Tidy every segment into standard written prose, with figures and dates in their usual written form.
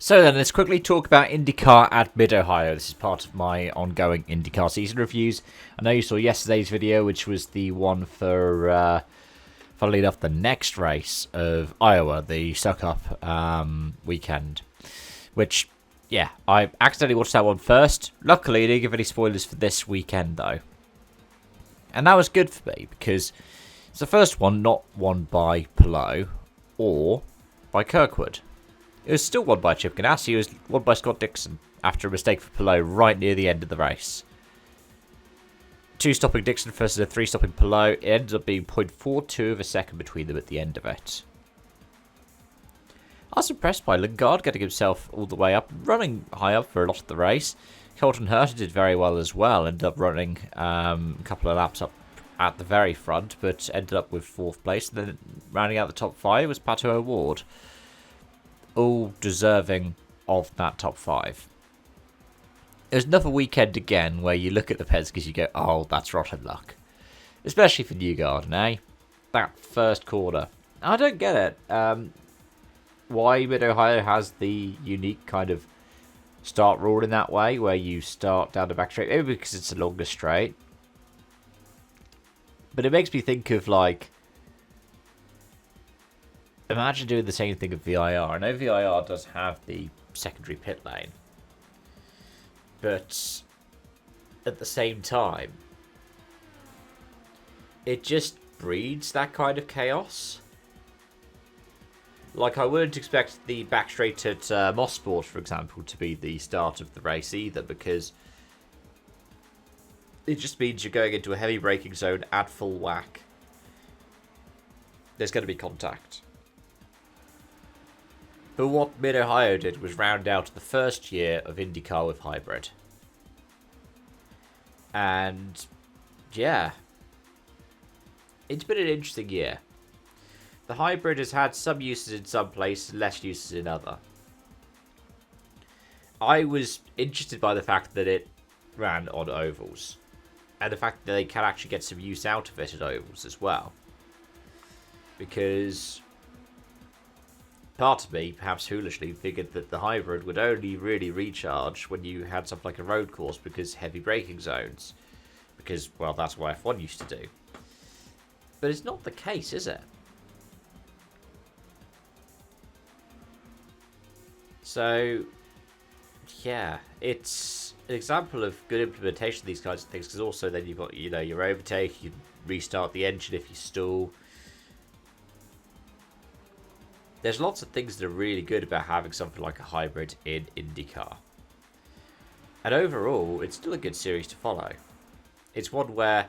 So then, let's quickly talk about IndyCar at Mid-Ohio. This is part of my ongoing IndyCar season reviews. I know you saw yesterday's video, which was the one for, funnily enough, the next race of Iowa, the Suck-Up weekend. Which, yeah, I accidentally watched that one first. Luckily, I didn't give any spoilers for this weekend, though. And that was good for me, because it's the first one not won by Palou or by Kirkwood. It was still won by Chip Ganassi. It was won by Scott Dixon after a mistake for Palou right near the end of the race. 2 stopping Dixon versus a 3 stopping Palou. It ended up being 0.42 of a second between them at the end of it. I was impressed by Lingard getting himself all the way up, running high up for a lot of the race. Colton Herta did very well as well. Ended up running a couple of laps up at the very front, but ended up with 4th place. And then rounding out the top 5 was Pato O'Ward. All deserving of that top 5. There's another weekend again where you look at the Penske's and you go, oh, that's rotten luck. Especially for Newgarden, eh? That first corner. I don't get it. Why Mid-Ohio has the unique kind of start rule in that way, where you start down the back straight. Maybe because it's a longer straight. But it makes me think of, like, imagine doing the same thing with VIR. I know VIR does have the secondary pit lane. But at the same time, it just breeds that kind of chaos. Like, I wouldn't expect the back straight at Mosport, for example, to be the start of the race either, because it just means you're going into a heavy braking zone at full whack. There's going to be contact. But what Mid-Ohio did was round out the first year of IndyCar with hybrid. And, yeah. It's been an interesting year. The hybrid has had some uses in some places, less uses in other. I was interested by the fact that it ran on ovals. And the fact that they can actually get some use out of it at ovals as well. Because part of me, perhaps foolishly, figured that the hybrid would only really recharge when you had something like a road course, because heavy braking zones. Because, well, that's what F1 used to do. But it's not the case, is it? So, yeah, it's an example of good implementation of these kinds of things, because also then you've got, you know, your overtake, you can restart the engine if you stall. There's lots of things that are really good about having something like a hybrid in IndyCar. And overall, it's still a good series to follow. It's one where,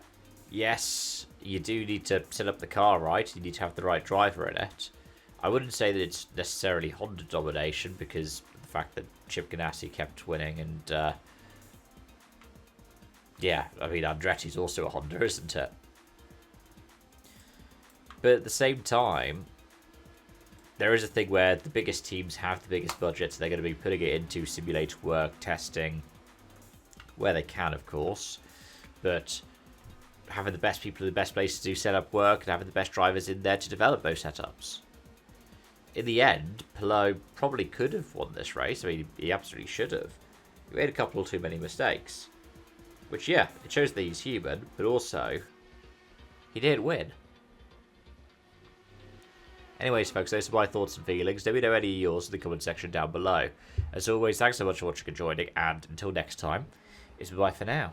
yes, you do need to set up the car right, you need to have the right driver in it. I wouldn't say that it's necessarily Honda domination, because of the fact that Chip Ganassi kept winning, and yeah, I mean, Andretti's also a Honda, isn't it? But at the same time, there is a thing where the biggest teams have the biggest budgets. They're going to be putting it into simulator work, testing, where they can, of course. But having the best people in the best places to do setup work, and having the best drivers in there to develop those setups. In the end, Palou probably could have won this race. I mean, he absolutely should have. He made a couple too many mistakes. Which, yeah, it shows that he's human, but also, he did win. Anyways, folks, those are my thoughts and feelings. Let me know any of yours in the comment section down below. As always, thanks so much for watching and joining, and until next time, it's bye for now.